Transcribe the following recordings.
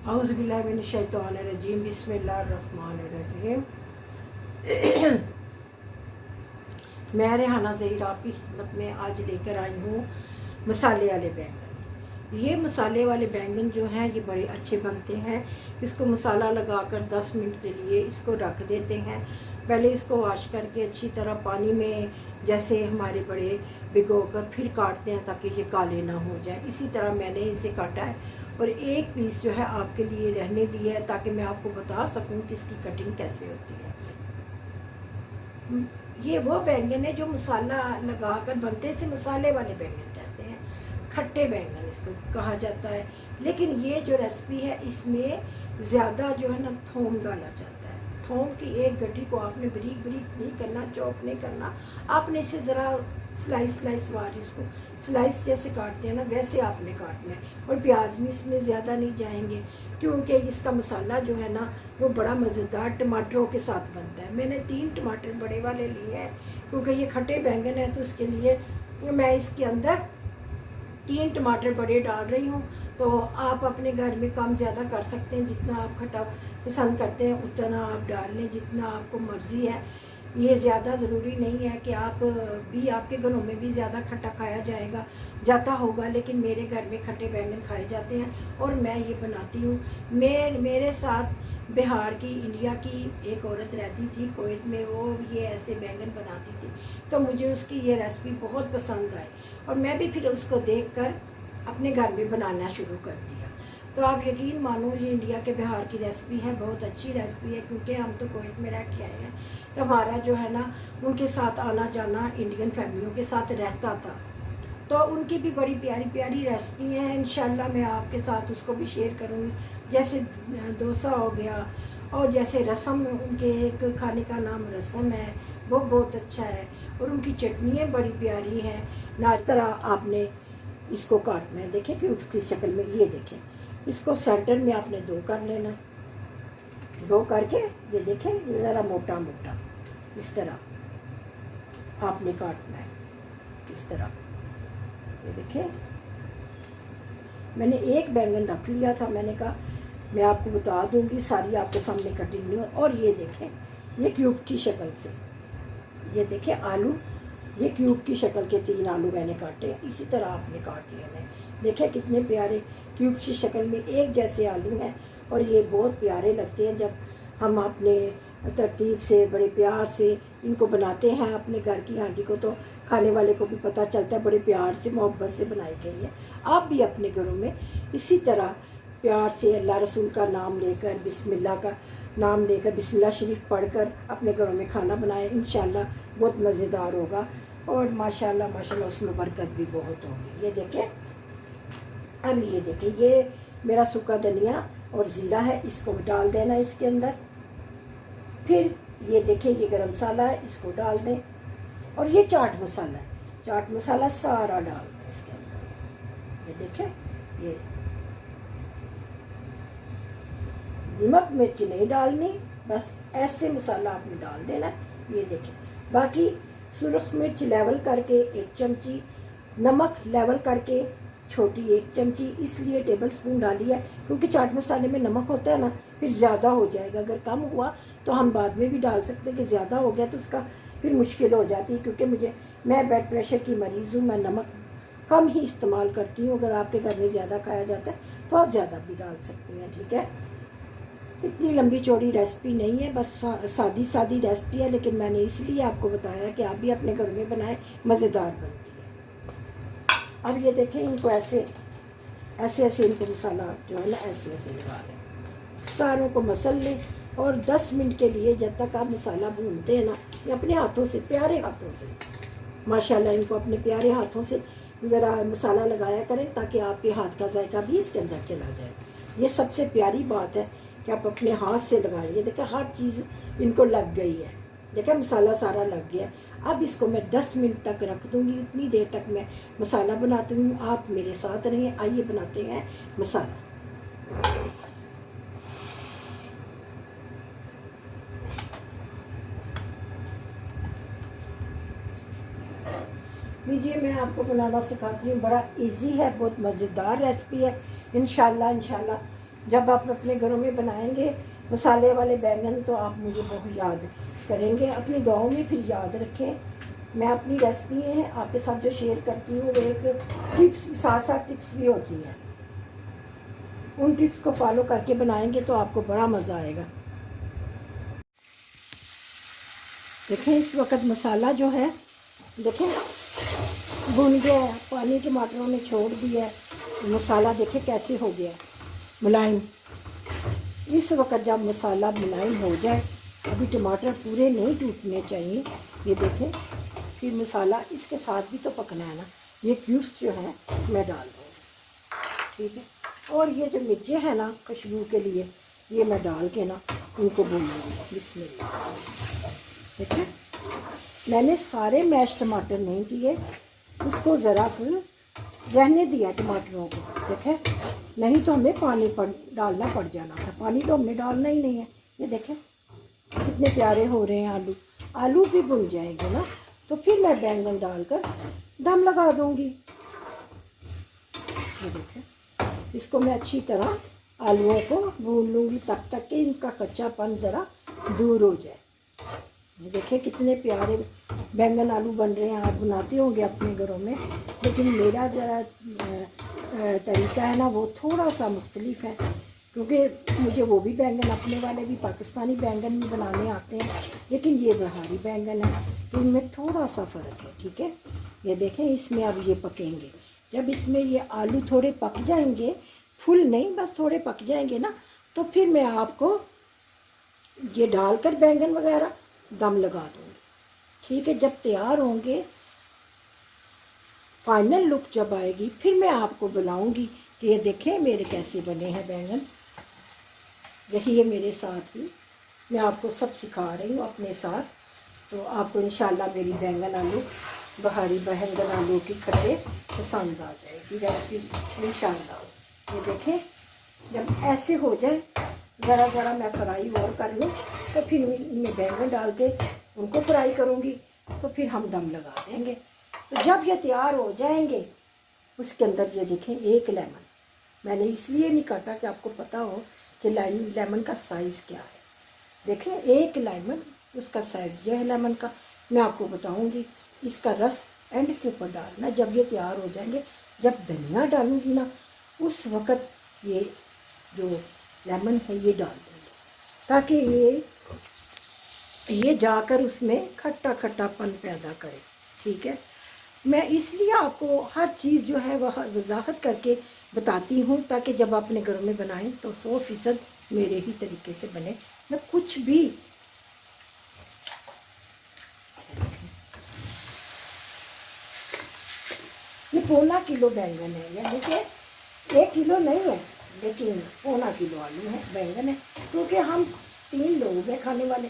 औज़ुबिल्लाहिमिनश्शैतानिर्रजीम बिस्मिल्लाहिर्रहमानिर्रहीम। मैं रेहाना ज़हीर आपकी खिदमत में आज लेकर आई हूँ मसाले वाले बैंगन। ये मसाले वाले बैंगन जो हैं ये बड़े अच्छे बनते हैं। इसको मसाला लगाकर 10 मिनट के लिए इसको रख देते हैं। पहले इसको वॉश करके अच्छी तरह पानी में जैसे हमारे बड़े भिगोकर फिर काटते हैं ताकि ये काले ना हो जाए। इसी तरह मैंने इसे काटा है और एक पीस जो है आपके लिए रहने दिया है ताकि मैं आपको बता सकूं कि इसकी कटिंग कैसे होती है। ये वो बैंगन है जो मसाला लगाकर बनते हैं, इसे मसाले वाले बैंगन कहते हैं, खट्टे बैंगन इसको कहा जाता है। लेकिन ये जो रेसिपी है इसमें ज़्यादा जो है ना थोम डाला जाता है। थोम की एक गड्डी को आपने बारीक बारीक नहीं करना, चॉप नहीं करना, आपने इसे ज़रा स्लाइस वार इसको स्लाइस जैसे काटते हैं ना वैसे आपने काटना है। और प्याज भी इसमें ज़्यादा नहीं जाएंगे क्योंकि इसका मसाला जो है ना वो बड़ा मज़ेदार टमाटरों के साथ बनता है। मैंने 3 टमाटर बड़े वाले लिए हैं क्योंकि ये खट्टे बैंगन है, तो उसके लिए मैं इसके अंदर 3 टमाटर बड़े डाल रही हूँ। तो आप अपने घर में कम ज़्यादा कर सकते हैं, जितना आप खट्टा पसंद करते हैं उतना आप डाल लें, जितना आपको मर्ज़ी है। ये ज़्यादा ज़रूरी नहीं है कि आप भी आपके घरों में भी ज़्यादा खट्टा खाया जाता होगा, लेकिन मेरे घर में खट्टे बैंगन खाए जाते हैं और मैं ये बनाती हूँ। मेरे साथ बिहार की, इंडिया की एक औरत रहती थी कुवैत में, वो ये ऐसे बैंगन बनाती थी, तो मुझे उसकी ये रेसिपी बहुत पसंद आई और मैं भी फिर उसको देखकर अपने घर में बनाना शुरू कर दिया। तो आप यकीन मानो ये इंडिया के बिहार की रेसिपी है, बहुत अच्छी रेसिपी है क्योंकि हम तो कुवैत में रह के आए हैं, तो हमारा जो है ना उनके साथ आना जाना इंडियन फैमिलियों के साथ रहता था। तो उनकी भी बड़ी प्यारी प्यारी रेसिपी हैं, इंशाल्लाह मैं आपके साथ उसको भी शेयर करूँगी। जैसे डोसा हो गया और जैसे रसम, उनके एक खाने का नाम रसम है, वो बहुत अच्छा है और उनकी चटनियाँ बड़ी प्यारी हैं ना। इस तरह आपने इसको काटना है, देखें कि उसकी शक्ल में ये देखें, इसको सेंटर में आपने 2 कर लेना, 2 करके ये देखें ज़रा मोटा मोटा इस तरह आपने काटना है, इस तरह। ये देखें मैंने एक बैंगन रख लिया था, मैंने कहा मैं आपको बता दूंगी, सारी आपके सामने कटिंग नहीं। और ये देखें ये क्यूब की शक्ल से, ये देखें आलू, ये क्यूब की शक्ल के 3 आलू मैंने काटे हैं, इसी तरह आपने काट लेना है। देखें कितने प्यारे क्यूब की शक्ल में एक जैसे आलू हैं और ये बहुत प्यारे लगते हैं जब हम अपने तरतीब से बड़े प्यार से इनको बनाते हैं अपने घर की हांडी को, तो खाने वाले को भी पता चलता है बड़े प्यार से मोहब्बत से बनाई गई है। आप भी अपने घरों में इसी तरह प्यार से अल्लाह रसूल का नाम लेकर, बिस्मिल्लाह का नाम लेकर, बिस्मिल्लाह शरीफ पढ़कर अपने घरों में खाना बनाएं, इंशाल्लाह बहुत मज़ेदार होगा और माशाल्लाह माशाल्लाह उसमें बरकत भी बहुत होगी। ये देखें, अब ये देखें ये मेरा सूखा धनिया और ज़ीरा है, इसको डाल देना इसके अंदर। फिर ये देखें ये गरम मसाला है, इसको डाल दें और ये चाट मसाला है, चाट मसाला सारा डाल दें इसके अंदर। ये देखें, ये नमक मिर्च नहीं डालनी, बस ऐसे मसाला आपने डाल देना। ये देखें, बाकी सुरख मिर्च लेवल करके 1 चमची, नमक लेवल करके छोटी 1 चमची, इसलिए टेबल स्पून डाली है क्योंकि चाट मसाले में नमक होता है ना, फिर ज़्यादा हो जाएगा। अगर कम हुआ तो हम बाद में भी डाल सकते हैं, कि ज़्यादा हो गया तो उसका फिर मुश्किल हो जाती है। क्योंकि मैं ब्लड प्रेशर की मरीज़ हूँ, मैं नमक कम ही इस्तेमाल करती हूँ। अगर आपके घर में ज़्यादा खाया जाता है तो आप ज़्यादा भी डाल सकती हैं, ठीक है। इतनी लंबी चौड़ी रेसिपी नहीं है, बस सादी सादी रेसिपी है, लेकिन मैंने इसलिए आपको बताया कि आप भी अपने घर में बनाएं, मज़ेदार बनती है। अब ये देखें इनको ऐसे ऐसे इनको मसाला जो है ना ऐसे लगा लें, सारों को मसल लें और 10 मिनट के लिए जब तक आप मसाला भूनते हैं ना, ये अपने हाथों से, प्यारे हाथों से माशाल्लाह इनको अपने प्यारे हाथों से ज़रा मसाला लगाया करें ताकि आपके हाथ का जायका भी इसके अंदर चला जाए। ये सबसे प्यारी बात है कि आप अपने हाथ से लगाएं। ये देखें हर चीज़ इनको लग गई है, देखा मसाला सारा लग गया। अब इसको मैं 10 मिनट तक रख दूँगी, उतनी देर तक मैं मसाला बनाती हूँ। आप मेरे साथ रहें, आइए बनाते हैं मसाला। लीजिए मैं आपको बनाना सिखाती हूँ, बड़ा इजी है, बहुत मज़ेदार रेसिपी है। इंशाल्लाह जब आप अपने घरों में बनाएंगे मसाले वाले बैंगन तो आप मुझे बहुत याद करेंगे, अपनी दुआओं में फिर याद रखें। मैं अपनी रेसिपी हैं आपके साथ जो शेयर करती हूँ, वो एक टिप्स साथ साथ टिप्स भी होती हैं। उन टिप्स को फॉलो करके बनाएंगे तो आपको बड़ा मज़ा आएगा। देखें इस वक्त मसाला जो है देखें भुन गया है, पानी टमाटरों ने छोड़ दिया है, मसाला देखें कैसे हो गया मुलायम। इस वक्त जब मसाला मुलायम हो जाए, अभी टमाटर पूरे नहीं टूटने चाहिए, ये देखें, फिर मसाला इसके साथ भी तो पकना है ना। ये क्यूब्स जो हैं मैं डाल दूँगी, ठीक है। और ये जो मिर्चें हैं ना खुशबू के लिए, ये मैं डाल के ना इनको भूनूँगी। बिस्मिल्लाह। देखिए मैंने सारे मैश टमाटर नहीं किए, उसको ज़रा फिर रहने दिया टमाटरों को, देखें, नहीं तो हमें पानी डालना पड़ जाना था। पानी तो हमने डालना ही नहीं है। ये देखें कितने प्यारे हो रहे हैं आलू भी भुन जाएंगे ना, तो फिर मैं बैंगन डालकर दम लगा दूंगी। ये देखें इसको मैं अच्छी तरह आलूओं को भून लूँगी तब तक कि इनका कच्चापन ज़रा दूर हो जाए। ये देखिए कितने प्यारे बैंगन आलू बन रहे हैं। आप बनाते होंगे अपने घरों में, लेकिन मेरा ज़रा तरीका है ना वो थोड़ा सा मुख्तलिफ है, क्योंकि मुझे वो भी बैंगन, अपने वाले भी पाकिस्तानी बैंगन भी बनाने आते हैं, लेकिन ये बहारी बैंगन है तो इनमें थोड़ा सा फ़र्क है, ठीक है। ये देखें इसमें अब ये पकेंगे। जब इसमें ये आलू थोड़े पक जाएंगे, फुल नहीं बस थोड़े पक जाएंगे ना, तो फिर मैं आपको ये डालकर बैंगन वगैरह दम लगा दूँगी, ठीक है। जब तैयार होंगे, फाइनल लुक जब आएगी, फिर मैं आपको बुलाऊंगी कि ये देखें मेरे कैसे बने हैं बैंगन। यही है मेरे साथ ही, मैं आपको सब सिखा रही हूँ अपने साथ। तो आपको इंशाल्लाह मेरी बैंगन आलू बहारी बैंगन आलू की खट्टे पसंद आ जाएगी रेसिपी इंशाल्लाह। ये देखें जब ऐसे हो जाए, ज़रा ज़रा मैं फ्राई और कर लूँ, तो फिर इनमें बैंगन डाल के उनको फ्राई करूँगी, तो फिर हम दम लगा देंगे। तो जब ये तैयार हो जाएंगे, उसके अंदर ये देखें एक लेमन मैंने इसलिए नहीं काटा कि आपको पता हो कि लेमन का साइज़ क्या है। देखें एक लेमन, उसका साइज़ यह है लेमन का। मैं आपको बताऊंगी इसका रस एंड के ऊपर डालना जब ये तैयार हो जाएंगे। जब धनिया डालूंगी ना, उस वक़्त ये जो लेमन है ये डाल दूँगी, ताकि ये जाकर उसमें खट्टा खट्टापन पैदा करे, ठीक है। मैं इसलिए आपको हर चीज़ जो है वह वजाहत करके बताती हूँ, ताकि जब आप अपने घरों में बनाएं तो 100% मेरे ही तरीके से बने। मैं कुछ भी ये 1.25 किलो बैंगन है, या देखिए 1 किलो नहीं है, लेकिन 1.25 किलो आलू है बैंगन है, क्योंकि हम 3 लोग हैं खाने वाले,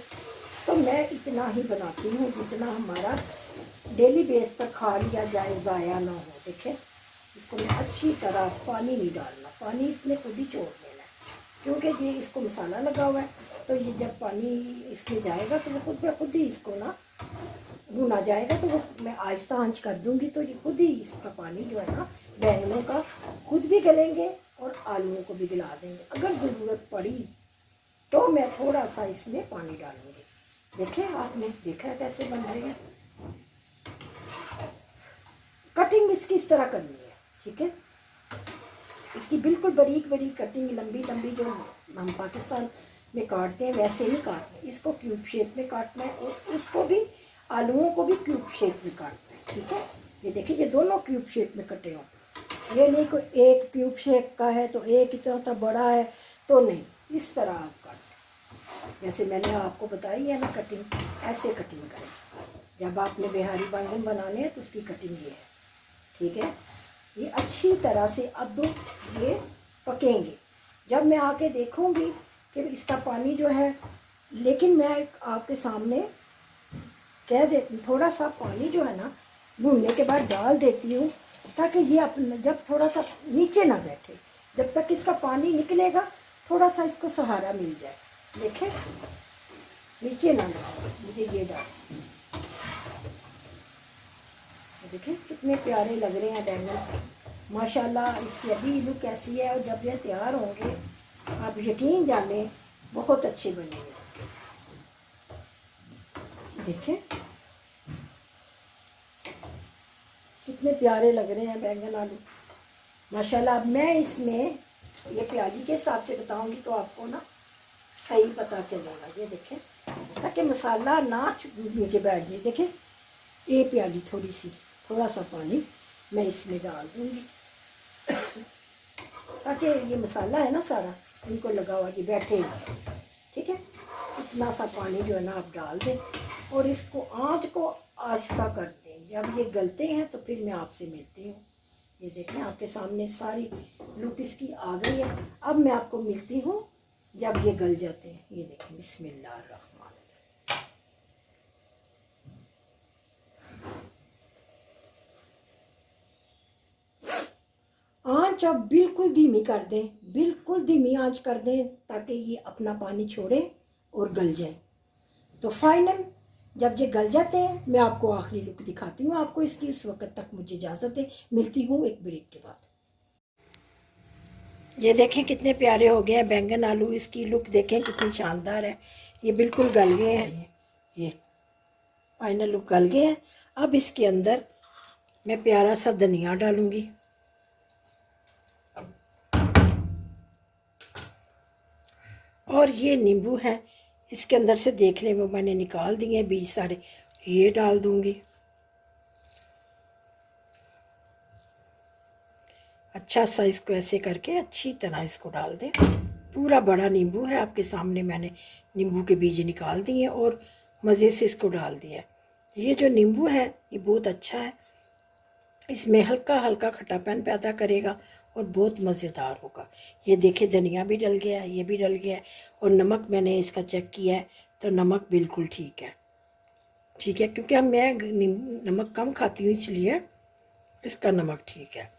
तो मैं इतना ही बनाती हूँ जितना हमारा डेली बेस पर खा लिया जाए, ज़ाया ना हो। देखें इसको मैं अच्छी तरह, पानी नहीं डालना, पानी इसने खुद ही छोड़ देना है, क्योंकि ये इसको मसाला लगा हुआ है, तो ये जब पानी इसमें जाएगा तो वो खुद ही इसको ना भुना जाएगा। तो वो मैं आहिस्ता आंच कर दूंगी, तो ये खुद ही इसका पानी जो है ना बैंगनों का खुद भी गलेंगे और आलूओं को भी गला देंगे। अगर ज़रूरत पड़ी तो मैं थोड़ा सा इसमें पानी डालूंगी। देखें आपने देखा कैसे बन रही है। कटिंग इसकी इस तरह करनी है, ठीक है। इसकी बिल्कुल बारीक बारीक कटिंग, लंबी लंबी जो हम पाकिस्तान में काटते हैं वैसे ही काटना है। इसको क्यूब शेप में काटना है और उसको भी, आलूओं को भी क्यूब शेप में काटना है, ठीक है। ये देखिए ये दोनों क्यूब शेप में कटे हों, ये नहीं कोई एक क्यूब शेप का है तो एक इतना तो बड़ा है, तो नहीं, इस तरह आप काटें जैसे मैंने आपको बताई है ना कटिंग, ऐसे कटिंग करें। जब आपने बिहारी बैंगन बनाने हैं तो उसकी कटिंग ये है, ठीक है। ये अच्छी तरह से अब ये पकेंगे। जब मैं आके देखूंगी कि इसका पानी जो है, लेकिन मैं आपके सामने कह देती हूँ थोड़ा सा पानी जो है ना भूनने के बाद डाल देती हूँ, ताकि ये अपना जब थोड़ा सा नीचे ना बैठे, जब तक इसका पानी निकलेगा थोड़ा सा इसको सहारा मिल जाए। देखें नीचे ना लगाओ, मुझे ये डाल। देखें कितने प्यारे लग रहे हैं बैंगन माशाल्लाह। इसकी अभी लुक कैसी है, और जब ये तैयार होंगे आप यकीन जाने बहुत अच्छे बनेंगे। देखें कितने प्यारे लग रहे हैं बैंगन आलू माशाल्लाह। अब मैं इसमें ये प्याली के हिसाब से बताऊंगी तो आपको ना सही पता चलेगा। ये देखें ताकि मसाला ना नीचे बैठ जाए। देखें ये प्याली थोड़ा सा पानी मैं इसमें डाल दूंगी ताकि ये मसाला है ना सारा इनको लगा हुआ कि बैठे। ठीक है, इतना सा पानी जो है ना आप डाल दें और इसको आंच को आहिस्ता कर दें। जब ये गलते हैं तो फिर मैं आपसे मिलती हूँ। ये देखें आपके सामने सारी लुक इसकी आ गई है। अब मैं आपको मिलती हूँ जब ये गल जाते हैं। ये देखें बिस्मिल्लाहिर्रहमान। आंच आप बिल्कुल धीमी कर दें, बिल्कुल धीमी आंच कर दें ताकि ये अपना पानी छोड़े और गल जाए। तो फाइनल जब ये गल जाते हैं मैं आपको आखिरी लुक दिखाती हूँ आपको इसकी। उस वक्त तक मुझे इजाज़त है, मिलती हूँ एक ब्रेक के बाद। ये देखें कितने प्यारे हो गए हैं बैंगन आलू। इसकी लुक देखें कितनी शानदार है। ये बिल्कुल गल गए हैं। ये फाइनल लुक गल गए हैं। अब इसके अंदर मैं प्यारा सा धनिया डालूंगी और ये नींबू है इसके अंदर से, देख लें वो मैंने निकाल दिए हैं बीज सारे, ये डाल दूंगी। अच्छा सा इसको ऐसे करके अच्छी तरह इसको डाल दें। पूरा बड़ा नींबू है आपके सामने, मैंने नींबू के बीज निकाल दिए और मज़े से इसको डाल दिया। ये जो नींबू है ये बहुत अच्छा है, इसमें हल्का हल्का खट्टापन पैदा करेगा और बहुत मज़ेदार होगा। ये देखिए धनिया भी डल गया है, ये भी डल गया है और नमक मैंने इसका चेक किया है तो नमक बिल्कुल ठीक है। ठीक है, क्योंकि अब मैं नमक कम खाती हूँ इसलिए इसका नमक ठीक है।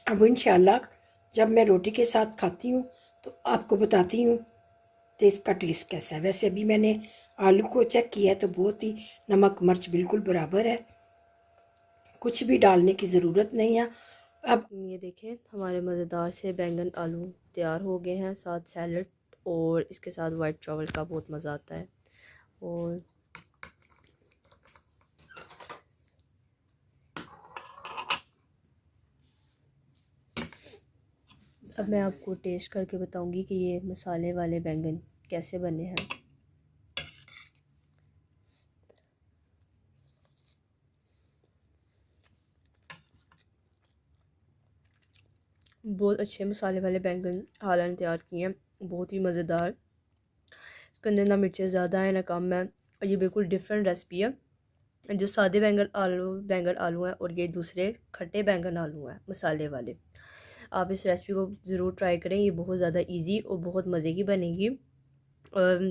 अब इंशाल्लाह जब मैं रोटी के साथ खाती हूँ तो आपको बताती हूँ तो इसका टेस्ट कैसा है। वैसे अभी मैंने आलू को चेक किया है तो बहुत ही नमक मिर्च बिल्कुल बराबर है, कुछ भी डालने की ज़रूरत नहीं है। अब ये देखें हमारे मज़ेदार से बैंगन आलू तैयार हो गए हैं, साथ सैलड और इसके साथ वाइट चावल का बहुत मज़ा आता है। और अब मैं आपको टेस्ट करके बताऊंगी कि ये मसाले वाले बैंगन कैसे बने हैं। बहुत अच्छे मसाले वाले बैंगन हालन तैयार किए हैं, बहुत ही मज़ेदार। इसके अंदर ना मिर्चें ज़्यादा है ना कम है। ये बिल्कुल डिफरेंट रेसिपी है। जो सादे बैंगन आलू हैं और ये दूसरे खट्टे बैंगन आलू हैं मसाले वाले। आप इस रेसिपी को ज़रूर ट्राई करें, ये बहुत ज़्यादा इजी और बहुत मज़े की बनेगी।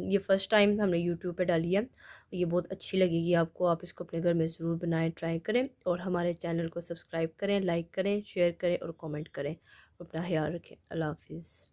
ये फ़र्स्ट टाइम हमने यूट्यूब पे डाली है, ये बहुत अच्छी लगेगी आपको। आप इसको अपने घर में ज़रूर बनाएं, ट्राई करें और हमारे चैनल को सब्सक्राइब करें, लाइक करें, शेयर करें और कमेंट करें। अपना ख्याल रखें। अल्लाह हाफिज़।